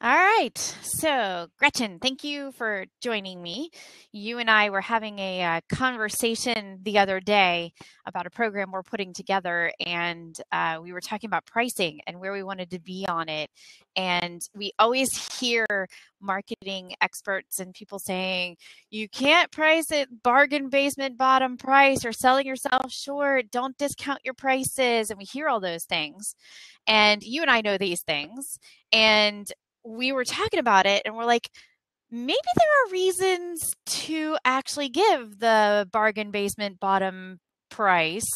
All right. So, Gretchen, thank you for joining me. You and I were having a conversation the other day about a program we're putting together, and we were talking about pricing and where we wanted to be on it. And we always hear marketing experts and people saying, you can't price it bargain basement bottom price or selling yourself short. Don't discount your prices. And we hear all those things. And you and I know these things. And we were talking about it and we're like, maybe there are reasons to actually give the bargain basement bottom price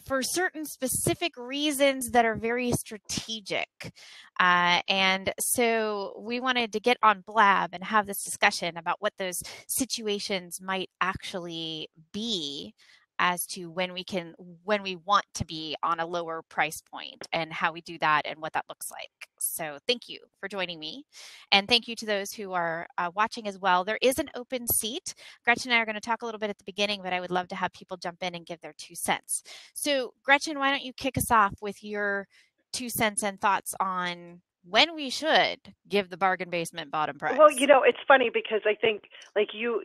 for certain specific reasons that are very strategic. And so we wanted to get on Blab and have this discussion about what those situations might actually be as to when we want to be on a lower price point and how we do that and what that looks like. So thank you for joining me. And thank you to those who are watching as well. There is an open seat. Gretchen and I are going to talk a little bit at the beginning, but I would love to have people jump in and give their 2 cents. So Gretchen, why don't you kick us off with your 2 cents and thoughts on when we should give the bargain basement bottom Well, price? it's funny because I think like you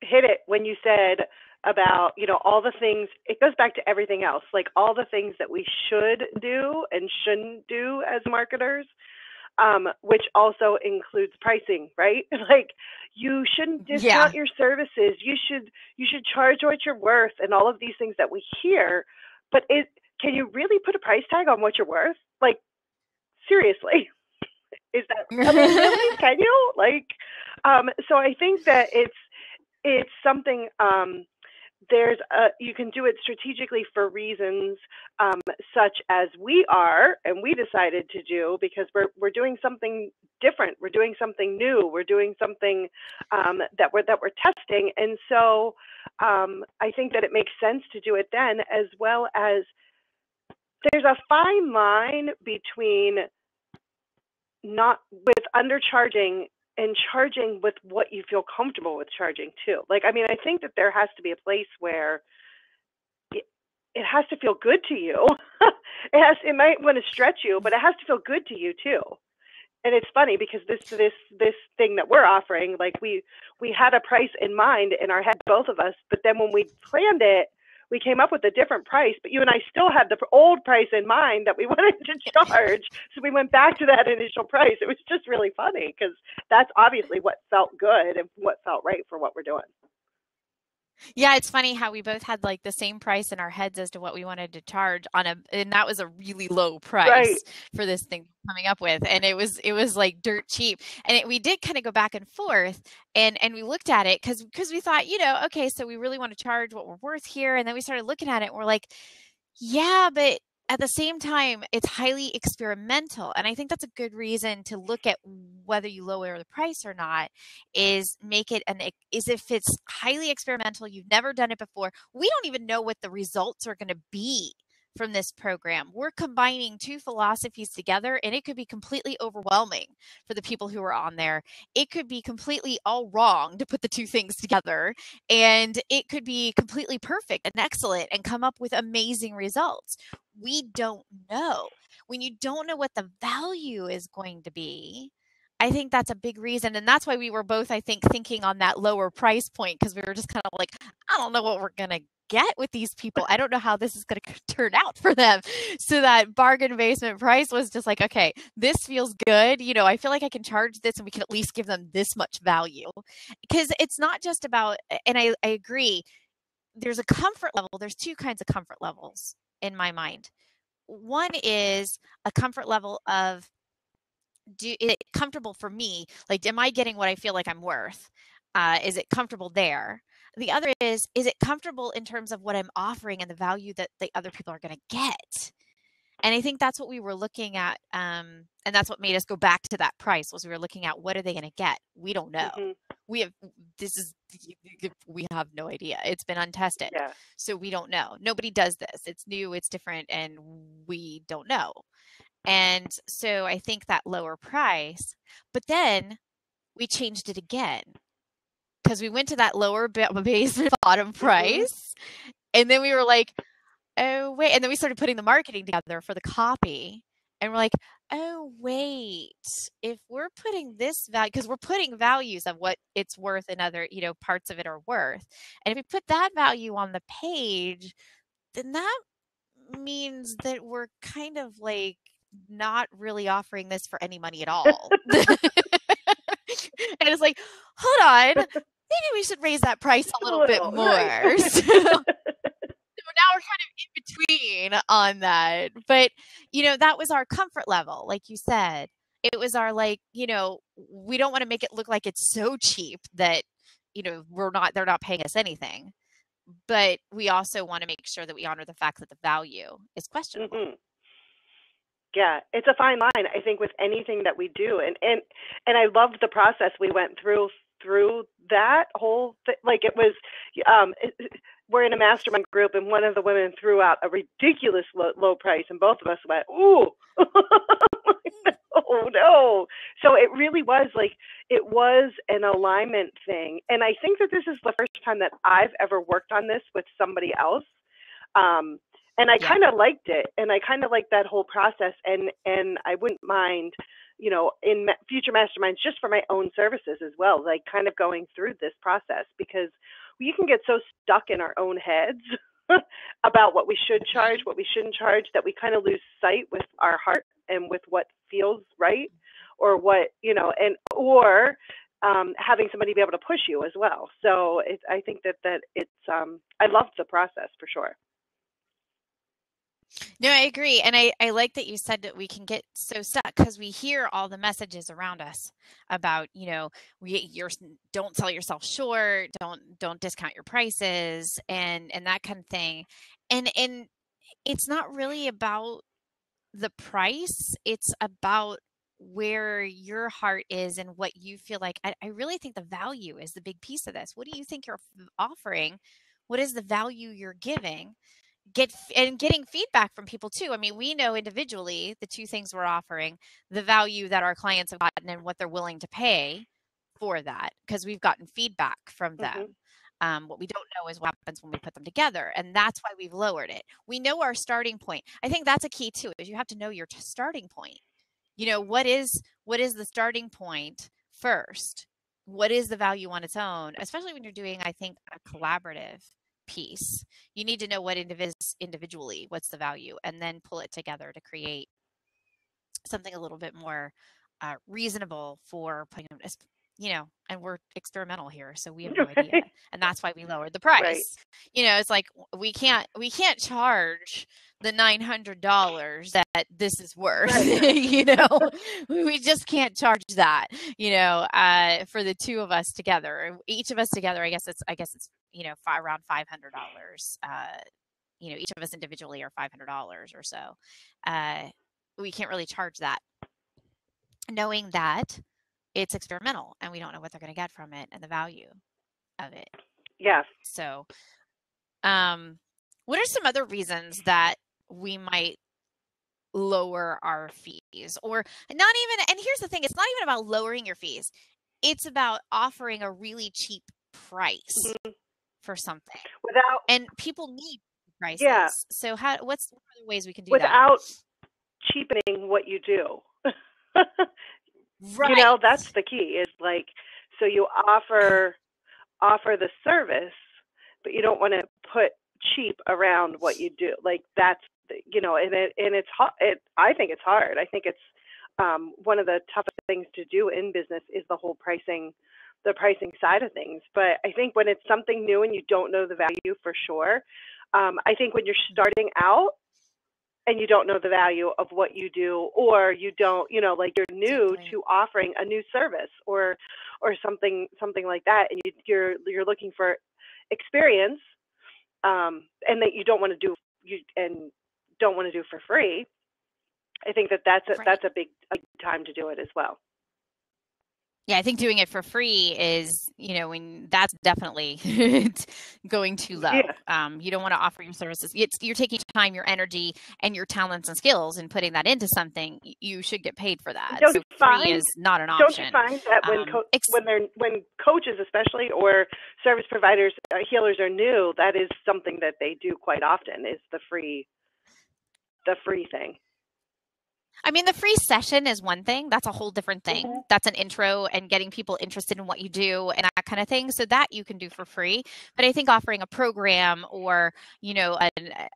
hit it when you said about, all the things. It goes back to everything else, like all the things that we should do and shouldn't do as marketers, which also includes pricing, right? Like you shouldn't Yeah. discount your services. You should charge what you're worth and all of these things that we hear, but can you really put a price tag on what you're worth? Like seriously. Is that, I mean, really, can you? So I think that it's something, you can do it strategically for reasons, such as we are, and we decided to do because we're doing something different. We're doing something new. We're doing something, that we're testing. And so, I think that it makes sense to do it then, as well as there's a fine line between not with undercharging and charging with what you feel comfortable with charging too. Like, I mean, I think that there has to be a place where it has to feel good to you. It might want to stretch you, but it has to feel good to you too. And it's funny because this thing that we're offering, like we had a price in mind in our head, both of us, but then when we planned it, we came up with a different price, but you and I still had the old price in mind that we wanted to charge. So we went back to that initial price. It was just really funny because that's obviously what felt good and what felt right for what we're doing. Yeah, it's funny how we both had like the same price in our heads as to what we wanted to charge and that was a really low Right. price for this thing coming up with, and it was like dirt cheap, and we did kind of go back and forth, and we looked at it because we thought, okay, so we really want to charge what we're worth here, and then we started looking at it and we're like, yeah, but at the same time, it's highly experimental. And I think that's a good reason to look at whether you lower the price or not, is make it is if it's highly experimental, you've never done it before. We don't even know what the results are going to be from this program. We're combining two philosophies together, and it could be completely overwhelming for the people who are on there. It could be completely all wrong to put the two things together, and it could be completely perfect and excellent and come up with amazing results. We don't know. When you don't know what the value is going to be, I think that's a big reason. And that's why we were both, I think, thinking on that lower price point, because we were just kind of like, I don't know what we're going to get with these people. I don't know how this is going to turn out for them. So that bargain basement price was just like, okay, this feels good. I feel like I can charge this and we can at least give them this much value. Because it's not just about, and I agree, there's a comfort level. There's two kinds of comfort levels in my mind. One is a comfort level of, is it comfortable for me? Like, am I getting what I feel like I'm worth? Is it comfortable there? The other is it comfortable in terms of what I'm offering and the value that the other people are going to get? And I think that's what we were looking at, and that's what made us go back to that price, was we were looking at what are they going to get? We don't know. Hmm. We have this is we have no idea. It's been untested, Yeah. so we don't know. Nobody does this. It's new. It's different, and we don't know. And so I think that lower price, but then we changed it again because we went to that lower base bottom Hmm. price, and then we were like, oh wait, and then we started putting the marketing together for the copy, And we're like, oh, wait, if we're putting this value, because we're putting values of what it's worth and other, parts of it are worth. And if we put that value on the page, then that means that we're kind of like not really offering this for any money at all. And it's like, hold on, maybe we should raise that price a little bit more. Right. So now we're kind of in between on that. But, that was our comfort level, like you said. It was our we don't want to make it look like it's so cheap that, they're not paying us anything. But we also want to make sure that we honor the fact that the value is questionable. Mm-hmm. Yeah, it's a fine line, I think, with anything that we do. And I loved the process we went through that whole thing. Like, it was, we're in a mastermind group, and one of the women threw out a ridiculous low price, and both of us went, ooh. Oh no. So it really was it was an alignment thing. And I think that this is the first time that I've ever worked on this with somebody else. And I kind of liked it, and I kind of liked that whole process, and I wouldn't mind, in future masterminds, just for my own services as well, like kind of going through this process, because you can get so stuck in our own heads about what we should charge, what we shouldn't charge, that we kind of lose sight with our heart and with what feels right, or what, or having somebody be able to push you as well. So I think that it's, I love the process for sure. No, I agree. And I like that you said that we can get so stuck because we hear all the messages around us about, don't sell yourself short, don't discount your prices and that kind of thing. And it's not really about the price. It's about where your heart is and what you feel like. I really think the value is the big piece of this. What do you think you're offering? What is the value you're giving? Getting feedback from people too. I mean, we know individually the two things we're offering, the value that our clients have gotten and what they're willing to pay for that, because we've gotten feedback from them. Mm-hmm. What we don't know is what happens when we put them together, and that's why we've lowered it. We know our starting point. I think that's a key too, is you have to know your starting point. What is the starting point first? What is the value on its own, especially when you're doing, I think, a collaborative piece. You need to know what individually, what's the value, and then pull it together to create something a little bit more reasonable for putting, and we're experimental here, so we have no idea, and that's why we lowered the price. Right. It's like we can't charge the $900 that this is worth. Right. We just can't charge that. For the two of us together, each of us together, I guess it's around $500. Each of us individually are $500 or so. We can't really charge that, knowing that it's experimental and we don't know what they're going to get from it and the value of it. Yes. So, what are some other reasons that we might lower our fees, or not even? And here's the thing: it's not even about lowering your fees; it's about offering a really cheap price for something. And people need prices. Yeah. So, what's one of the ways we can do that without cheapening what you do? Right. That's the key, is so you offer the service, but you don't want to put cheap around what you do. That's, and it's hard. I think it's hard. I think it's one of the toughest things to do in business is the whole pricing side of things. But I think when it's something new and you don't know the value for sure, I think when you're starting out and you don't know the value of what you do, or you don't, you're new to offering a new service or something like that, and you're looking for experience, and that you don't want to do for free. I think that's a big time to do it as well. Yeah, I think doing it for free is, that's definitely going too low. Yeah. You don't want to offer your services. You're taking time, your energy, and your talents and skills and putting that into something. You should get paid for that. So free is not an option. Don't you find that when coaches especially, or service providers, healers are new, that is something that they do quite often, is the free thing. I mean, the free session is one thing. That's a whole different thing. Mm-hmm. That's an intro and getting people interested in what you do and that kind of thing. So that you can do for free. But I think offering a program or,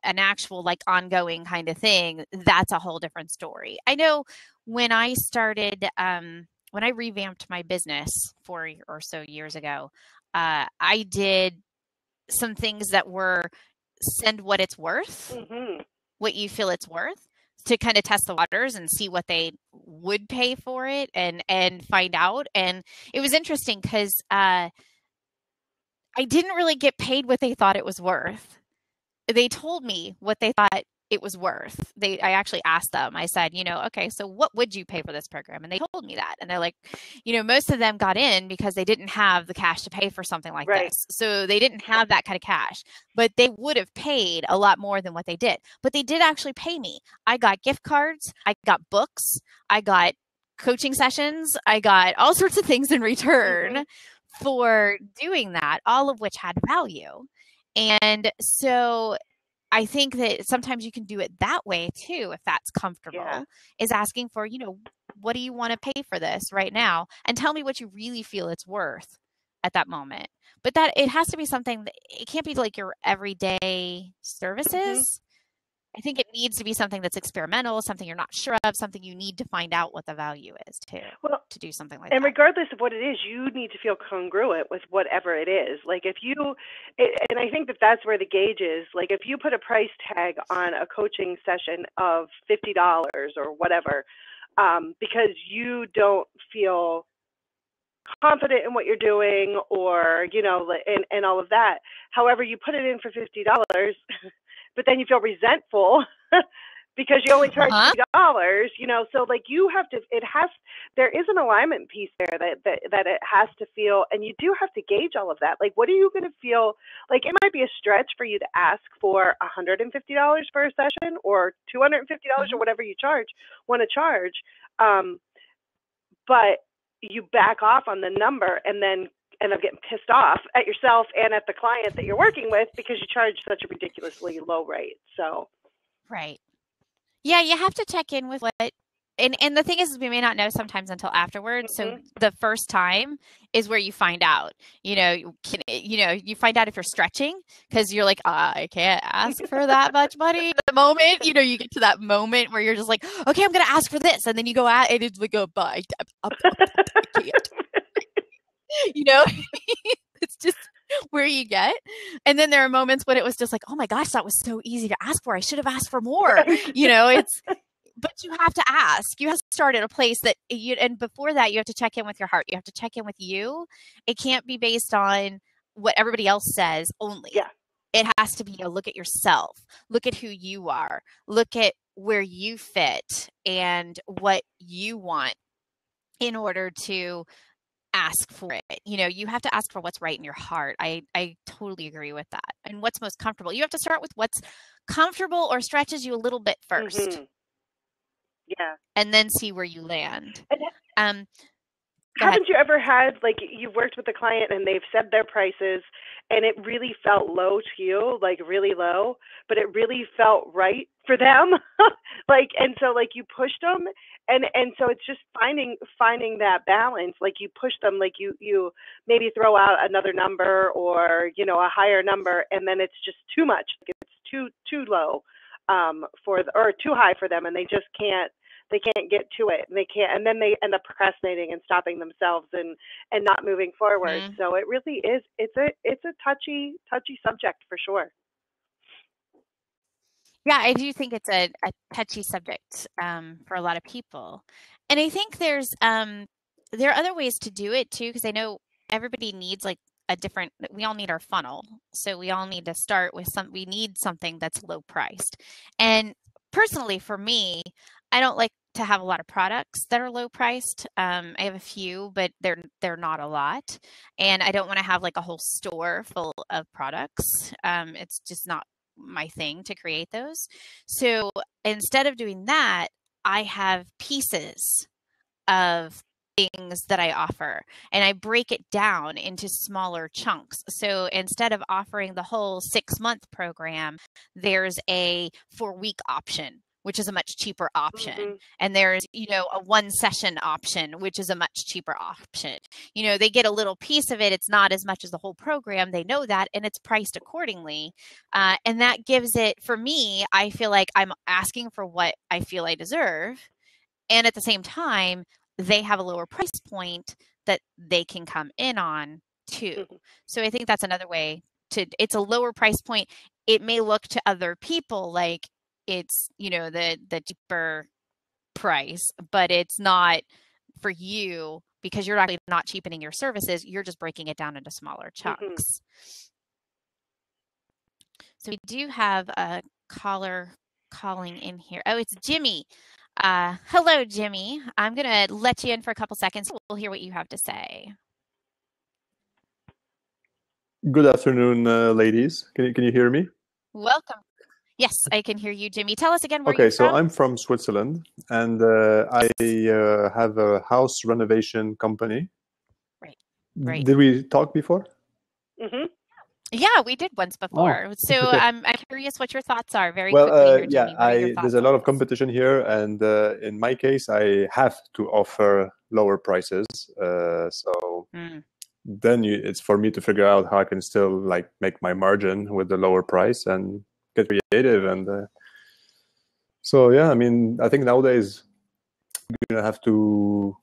an actual like ongoing kind of thing, that's a whole different story. I know when I started, when I revamped my business 4 or so years ago, I did some things that were send what it's worth, Mm-hmm. what you feel it's worth, to kind of test the waters and see what they would pay for it and find out. And it was interesting because I didn't really get paid what they thought it was worth. They told me what they thought it was worth. I actually asked them. I said, okay, so what would you pay for this program? And they told me that. And they're like, most of them got in because they didn't have the cash to pay for something like Right. this. So they didn't have that kind of cash, but they would have paid a lot more than what they did. But they did actually pay me. I got gift cards, I got books, I got coaching sessions, I got all sorts of things in return for doing that, all of which had value. And so I think that sometimes you can do it that way too, if that's comfortable, is asking for, what do you want to pay for this right now? And tell me what you really feel it's worth at that moment. But that it has to be something that it can't be like your everyday services. I think it needs to be something that's experimental, something you're not sure of, something you need to find out what the value is too, to do something like that. And regardless of what it is, you need to feel congruent with whatever it is. Like and I think that that's where the gauge is. Like if you put a price tag on a coaching session of $50 or whatever, because you don't feel confident in what you're doing or, and all of that. However, you put it in for $50, but then you feel resentful because you only charge $50, so like you have to, there is an alignment piece there that it has to feel, and you do have to gauge all of that. Like, what are you going to feel? Like, it might be a stretch for you to ask for $150 for a session or $250 or whatever you want to charge. But you back off on the number and then end up getting pissed off at yourself and at the client that you're working with because you charge such a ridiculously low rate. So, right. Yeah, you have to check in with what, and the thing is we may not know sometimes until afterwards. So the first time is where you find out, you find out if you're stretching because you're like, I can't ask for that much money. The moment, you get to that moment where you're just like, okay, I'm going to ask for this. And then you go out and it's like, but I can't. It's just where you get. And then there are moments when it was just like, oh my gosh, that was so easy to ask for. I should have asked for more. But you have to ask. You have to start at a place that and before that, you have to check in with your heart. You have to check in with you. It can't be based on what everybody else says only. Yeah. It has to be a look at yourself, look at who you are, look at where you fit and what you want in order to ask for it. You have to ask for what's right in your heart. I totally agree with that. And what's most comfortable. You have to start with what's comfortable or stretches you a little bit first. Yeah. And then see where you land. Haven't you ever had, like, you've worked with a client and they've said their prices and it really felt low to you, like really low, but it really felt right for them? And so like you pushed them and so it's just finding that balance. Like you push them, like you maybe throw out another number or, a higher number, and then it's just too much. It's too low or too high for them, and they just can't get to it, and then they end up procrastinating and stopping themselves and not moving forward. So it really is, it's a touchy subject for sure. Yeah, I do think it's a touchy subject for a lot of people. And I think there are other ways to do it too, because I know everybody needs like we all need our funnel. So we all need to start with we need something that's low priced. And personally for me, I don't like to have a lot of products that are low priced. I have a few, but they're not a lot. And I don't want to have like a whole store full of products. It's just not my thing to create those. So instead of doing that, I have pieces of things that I offer and I break it down into smaller chunks. So instead of offering the whole 6-month program, there's a 4-week option which is a much cheaper option. Mhm. And there's, a 1 session option, which is a much cheaper option. They get a little piece of it. It's not as much as the whole program. They know that, and it's priced accordingly. And that gives it, for me, I feel like I'm asking for what I feel I deserve. And at the same time, they have a lower price point that they can come in on too. Mhm. So I think that's another way it's a lower price point. It may look to other people like it's, the cheaper price, but it's not for you because you're actually not cheapening your services. You're just breaking it down into smaller Mhm. chunks. So we do have a caller calling in here. Oh, it's Jimmy. Hello, Jimmy. I'm going to let you in for a couple seconds. We'll hear what you have to say. Good afternoon, ladies. Can you hear me? Welcome. Yes, I can hear you, Jimmy. Tell us again where you're Okay, from. so I'm from Switzerland, and I have a house renovation company. Right. Did we talk before? Mhm. Yeah, we did once before. Oh, so okay. I'm curious what your thoughts are. Very quickly here, Jimmy. Yeah, there's a lot of competition here, and in my case, I have to offer lower prices. Then it's for me to figure out how I can still make my margin with the lower price and get creative. And so, yeah, I mean, I think nowadays you're going to have to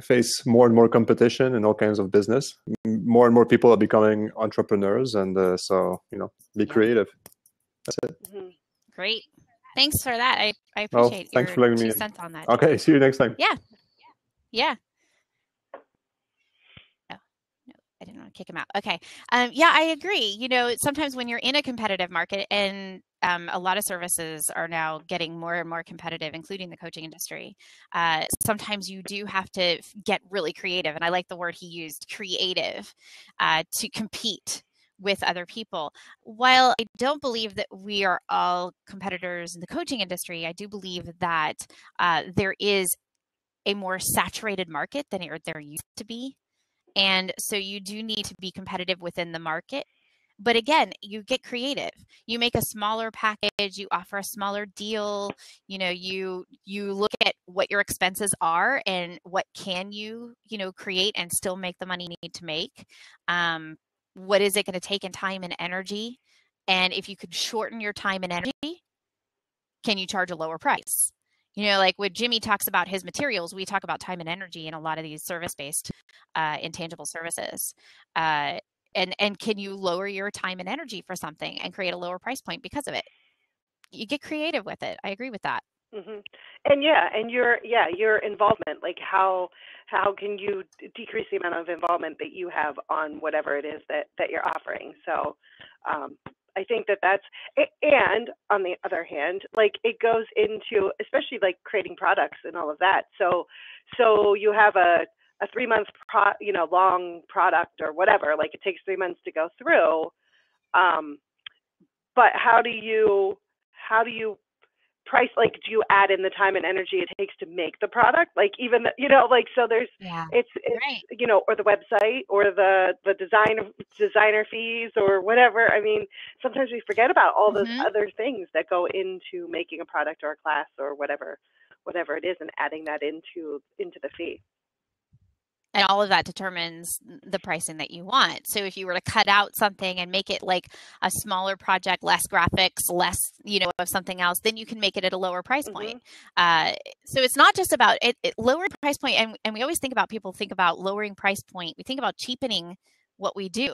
face more and more competition in all kinds of business. More and more people are becoming entrepreneurs, and so, be creative. That's it. Mhm. Great. Thanks for that. I appreciate thanks your for letting 2 me cents on that. Okay, see you next time. Yeah. No, I didn't want to kick him out. Okay. Yeah, I agree. Sometimes when you're in a competitive market, and a lot of services are now getting more and more competitive, including the coaching industry, sometimes you do have to get really creative. And I like the word he used, creative, to compete with other people. While I don't believe that we are all competitors in the coaching industry, I do believe that there is a more saturated market than there used to be. And so you do need to be competitive within the market. But again, you get creative. You make a smaller package, you offer a smaller deal, you look at what your expenses are and what can you, create and still make the money you need to make. What is it going to take in time and energy? And if you could shorten your time and energy, can you charge a lower price? Like when Jimmy talks about his materials, we talk about time and energy in a lot of these service-based intangible services. And can you lower your time and energy for something and create a lower price point because of it? You get creative with it. I agree with that. Mhm. And your involvement, like how can you decrease the amount of involvement that you have on whatever it is that you're offering? So I think that's, and on the other hand, like it goes into especially like creating products and all of that. So you have a 3 month long product or whatever, like it takes 3 months to go through. But how do you price, like do you add in the time and energy it takes to make the product, like even like so there's it's right. Or the website or the designer fees or whatever. I mean, sometimes we forget about all those other things that go into making a product or a class or whatever it is, and adding that into the fee. And all of that determines the pricing that you want. So if you were to cut out something and make it like a smaller project, less graphics, less, of something else, then you can make it at a lower price point. So it's not just about lowering price point. And we always people think about lowering price point. We think about cheapening what we do,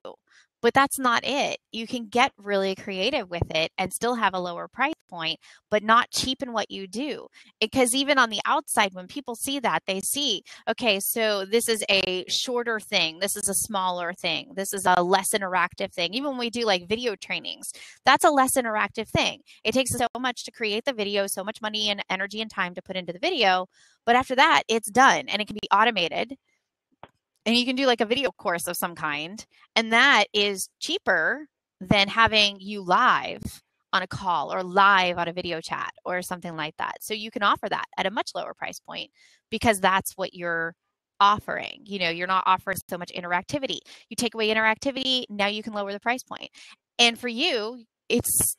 but that's not it. You can get really creative with it and still have a lower price point, but not cheapen what you do. Because even on the outside, when people see that, they see, okay, so this is a shorter thing. This is a smaller thing. This is a less interactive thing. Even when we do like video trainings, that's a less interactive thing. It takes so much to create the video, so much money and energy and time to put into the video. But after that, it's done and it can be automated. And you can do like a video course of some kind. And that is cheaper than having you live on a call or live on a video chat or something like that. So you can offer that at a much lower price point because that's what you're offering. You're not offering so much interactivity. You take away interactivity, now you can lower the price point. And for you, it's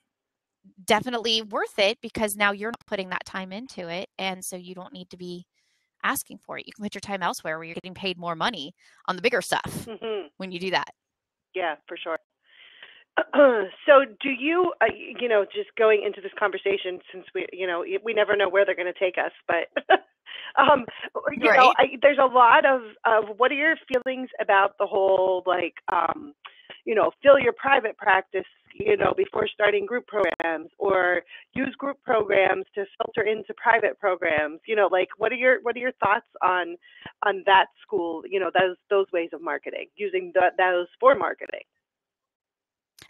definitely worth it because now you're not putting that time into it. And so you don't need to be asking for it. You can put your time elsewhere where you're getting paid more money on the bigger stuff when you do that. Yeah, for sure. So do you, just going into this conversation, since we never know where they're going to take us, but, there's a lot of what are your feelings about the whole, like, fill your private practice, before starting group programs, or use group programs to filter into private programs, like, what are your thoughts on that school, those ways of marketing, using those for marketing?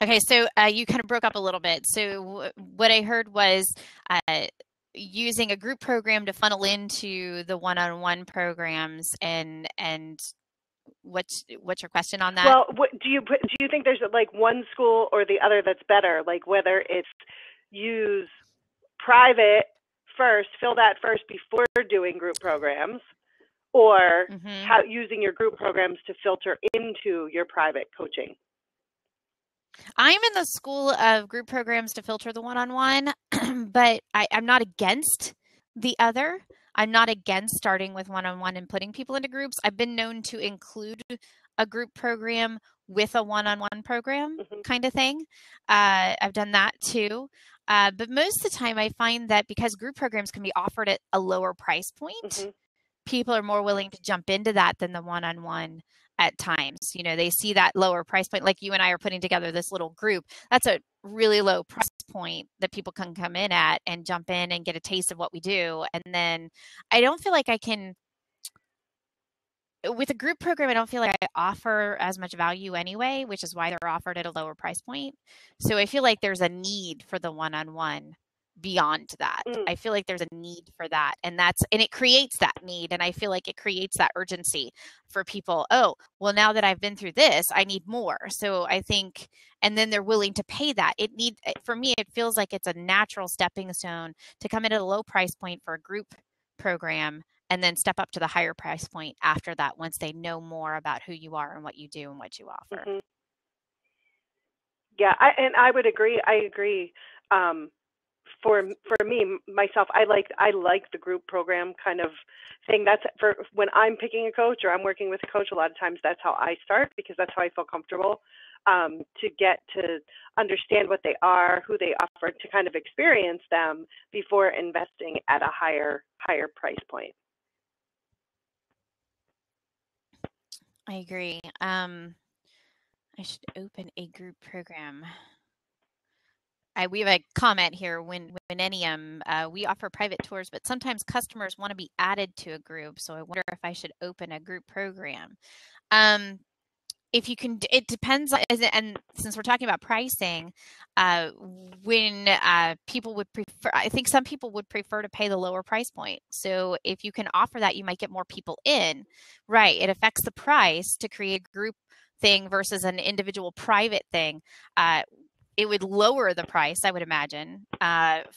Okay, so you kind of broke up a little bit. So what I heard was using a group program to funnel into the one-on-one programs, and what's your question on that? Well, do you think there's like one school or the other that's better? Like whether it's use private first, fill that first before doing group programs, or how using your group programs to filter into your private coaching? I'm in the school of group programs to filter the one-on-one, but I'm not against the other. I'm not against starting with one-on-one and putting people into groups. I've been known to include a group program with a one-on-one program kind of thing. I've done that too. But most of the time I find that because group programs can be offered at a lower price point, people are more willing to jump into that than the one-on-one at times. They see that lower price point, like you and I are putting together this little group. That's a really low price point that people can come in at and jump in and get a taste of what we do. And then I don't feel like I can, with a group program, I don't feel like I offer as much value anyway, which is why they're offered at a lower price point. So I feel like there's a need for the one-on-one beyond that. I feel like there's a need for that, and it creates that need, and I feel like it creates that urgency for people. Oh, well, now that I've been through this, I need more. So I think, and then they're willing to pay that. For me, it feels like it's a natural stepping stone to come in at a low price point for a group program and then step up to the higher price point after that, once they know more about who you are and what you do and what you offer. Yeah, I would agree. I agree. For me, myself, I like the group program kind of thing. That's for when I'm picking a coach or I'm working with a coach. A lot of times that's how I start, because that's how I feel comfortable to get to understand what they are, who they offer, to kind of experience them before investing at a higher price point. I agree. I should open a group program. We have a comment here. When Enneam, we offer private tours, but sometimes customers want to be added to a group. So I wonder if I should open a group program. If you can, it depends. And since we're talking about pricing, when people would prefer, I think some people would prefer to pay the lower price point. So if you can offer that, you might get more people in. Right. It affects the price to create a group thing versus an individual private thing. It would lower the price, I would imagine,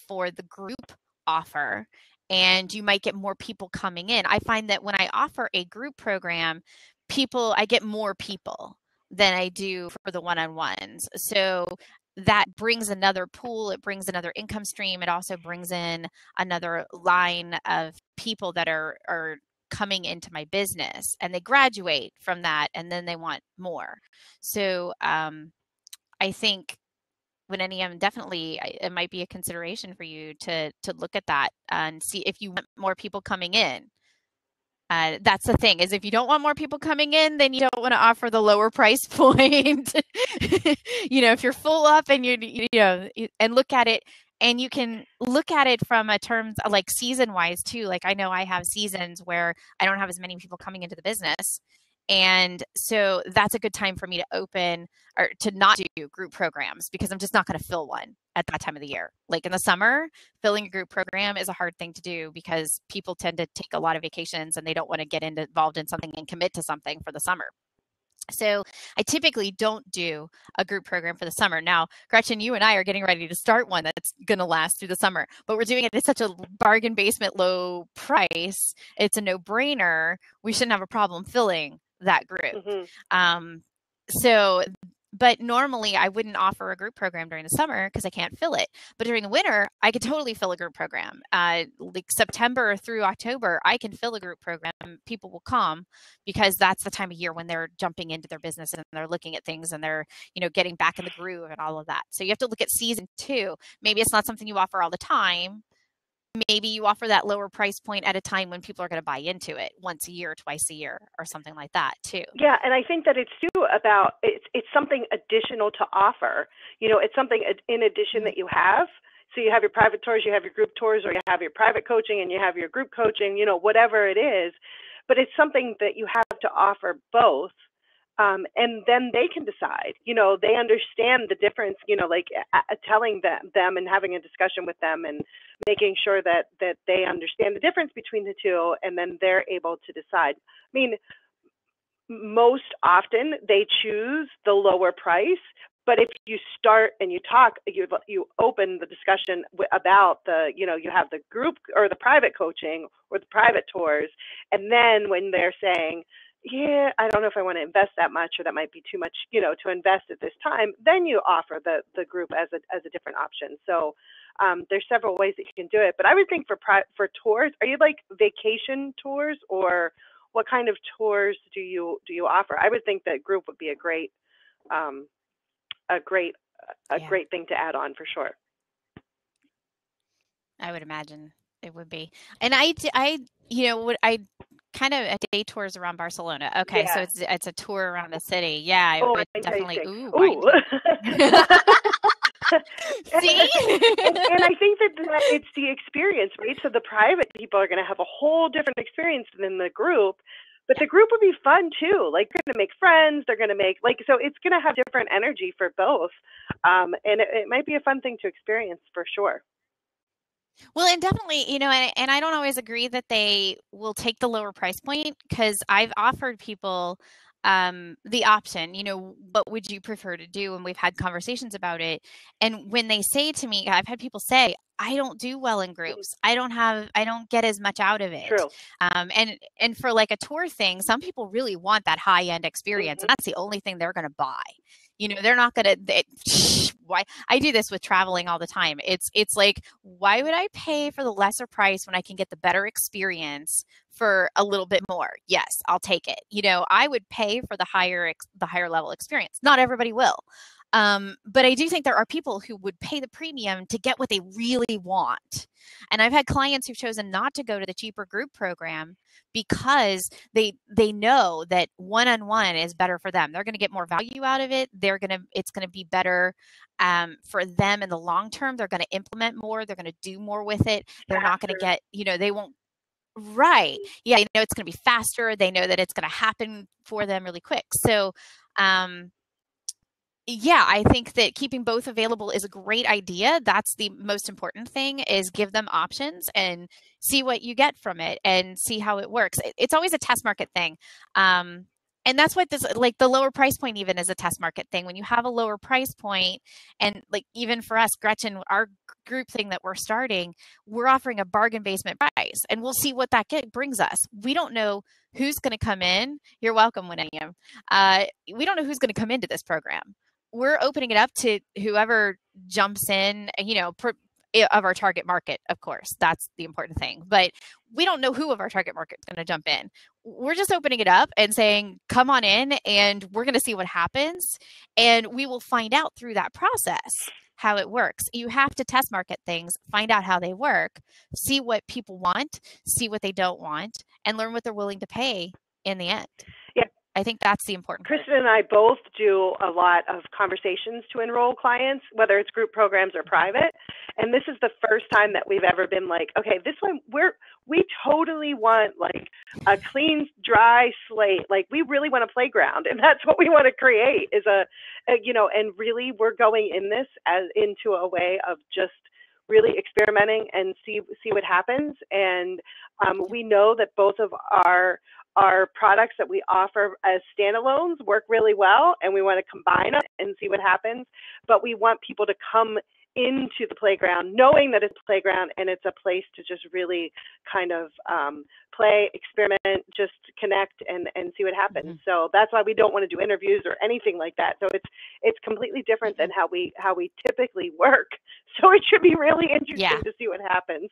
for the group offer, and you might get more people coming in. I find that when I offer a group program, I get more people than I do for the one-on-ones. So that brings another pool. It brings another income stream. It also brings in another line of people that are coming into my business, and they graduate from that, and then they want more. So I think when Enneam, definitely it might be a consideration for you to look at that and see if you want more people coming in. That's the thing, is if you don't want more people coming in, then you don't want to offer the lower price point. If you're full up and and look at it, and you can look at it from a terms like season wise too. Like I know I have seasons where I don't have as many people coming into the business. And so that's a good time for me to open or to not do group programs, because I'm just not going to fill one at that time of the year. Like in the summer, filling a group program is a hard thing to do because people tend to take a lot of vacations and they don't want to get involved in something and commit to something for the summer. So I typically don't do a group program for the summer. Now, Gretchen, you and I are getting ready to start one that's going to last through the summer, but we're doing it at such a bargain basement low price. It's a no-brainer. We shouldn't have a problem filling that group. So But normally I wouldn't offer a group program during the summer because I can't fill it. But during the winter, I could totally fill a group program. Like September through October, I can fill a group program. People will come because that's the time of year when they're jumping into their business and they're looking at things and they're, getting back in the groove and all of that. So you have to look at season too. Maybe it's not something you offer all the time. Maybe you offer that lower price point at a time when people are going to buy into it once a year, twice a year, or something like that too. Yeah, and I think that it's too about it's something additional to offer. It's something in addition that you have. So you have your private tours, you have your group tours, or you have your private coaching and you have your group coaching, whatever it is. But it's something that you have to offer both. And then they can decide, they understand the difference, like telling them and having a discussion with them and making sure that they understand the difference between the two, and then they're able to decide. I mean, most often they choose the lower price, but if you start and you talk, you open the discussion about you have the group or the private coaching or the private tours, and then when they're saying, yeah, I don't know if I want to invest that much, or that might be too much, to invest at this time, then you offer the group as a different option. So there's several ways that you can do it. But I would think for tours, are you like vacation tours, or what kind of tours do you offer? I would think that group would be a great great thing to add on for sure. I would imagine it would be. And I kind of day tours around Barcelona. Okay, yeah. So it's a tour around the city. Yeah, I would definitely. Ooh. See? and I think that it's the experience, right? So the private people are going to have a whole different experience than the group. But the group would be fun too. Like, they're going to make friends. They're going to make so it's going to have different energy for both. And it might be a fun thing to experience for sure. Well, and definitely, and I don't always agree that they will take the lower price point, because I've offered people the option, what would you prefer to do? And we've had conversations about it. And when they say to me, I've had people say, I don't do well in groups. I don't get as much out of it. True. And for like a tour thing, some people really want that high end experience. And that's the only thing they're going to buy. They're not going to, why I do this with traveling all the time. It's like, why would I pay for the lesser price when I can get the better experience for a little bit more? Yes, I'll take it. I would pay for the higher level experience. Not everybody will. But I do think there are people who would pay the premium to get what they really want. And I've had clients who've chosen not to go to the cheaper group program because they know that one-on-one is better for them. They're going to get more value out of it. It's going to be better for them in the long term. They're going to implement more. They're going to do more with it. They're not going to get, they won't. Right. Yeah. It's going to be faster. They know that it's going to happen for them really quick. So, yeah, I think that keeping both available is a great idea. That's the most important thing, is give them options and see what you get from it and see how it works. It's always a test market thing. And that's what the lower price point even is a test market thing. When you have a lower price point, and like even for us, Gretchen, our group thing that we're starting, we're offering a bargain basement price, and we'll see what that brings us. We don't know who's going to come in. You're welcome, William. We don't know who's going to come into this program. We're opening it up to whoever jumps in, of our target market, of course. That's the important thing. But we don't know who of our target market is going to jump in. We're just opening it up and saying, come on in, and we're going to see what happens. And we will find out through that process how it works. You have to test market things, find out how they work, see what people want, see what they don't want, and learn what they're willing to pay in the end. Yeah. I think that's the important part. Kristen and I both do a lot of conversations to enroll clients, whether it's group programs or private. And this is the first time that we've ever been like, okay, this one we totally want like a clean, dry slate. Like, we really want a playground, and that's what we want to create is and really we're going in this into a way of just really experimenting and see what happens. And we know that both of our products that we offer as standalones work really well, and we want to combine them and see what happens. But we want people to come into the playground knowing that it's a playground and it's a place to just really kind of play, experiment, just connect and see what happens. So that's why we don't want to do interviews or anything like that. So it's completely different than how we typically work. So it should be really interesting to see what happens.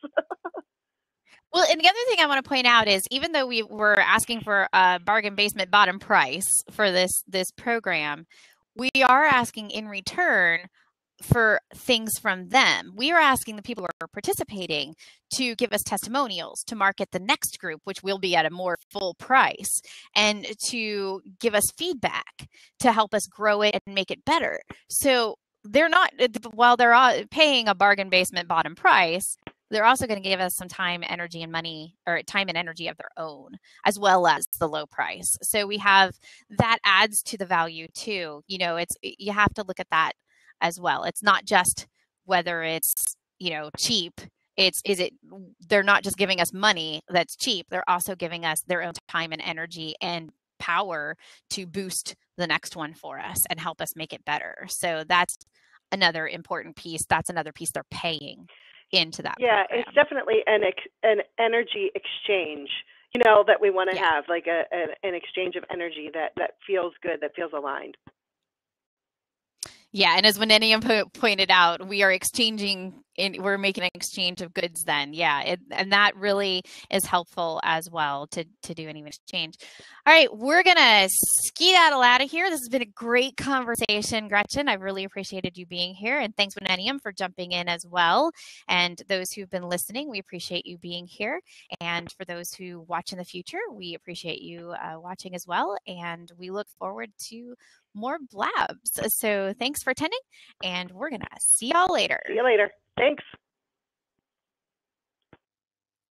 Well, and the other thing I want to point out is even though we were asking for a bargain basement bottom price for this program, we are asking in return for things from them. We are asking the people who are participating to give us testimonials to market the next group, which will be at a more full price, and to give us feedback to help us grow it and make it better. So they're not, while they're paying a bargain basement bottom price, they're also going to give us some time, energy, and money, or time and energy of their own, as well as the low price. So we have that adds to the value too. You know, you have to look at that as well. It's not just whether it's, you know, cheap. They're not just giving us money that's cheap. They're also giving us their own time and energy and power to boost the next one for us and help us make it better. So that's another important piece. That's another piece they're paying into that program. It's definitely an energy exchange, you know, that we want to have, like an exchange of energy that feels good, that feels aligned. Yeah, and as Millennium pointed out, we are we're making an exchange of goods then. Yeah, and that really is helpful as well to do an even exchange. All right, we're going to skedaddle out of here. This has been a great conversation, Gretchen. I've really appreciated you being here. And thanks, Millennium, for jumping in as well. And those who've been listening, we appreciate you being here. And for those who watch in the future, we appreciate you watching as well. And we look forward to more blabs. So thanks for attending, and we're going to see y'all later. See you later. Thanks.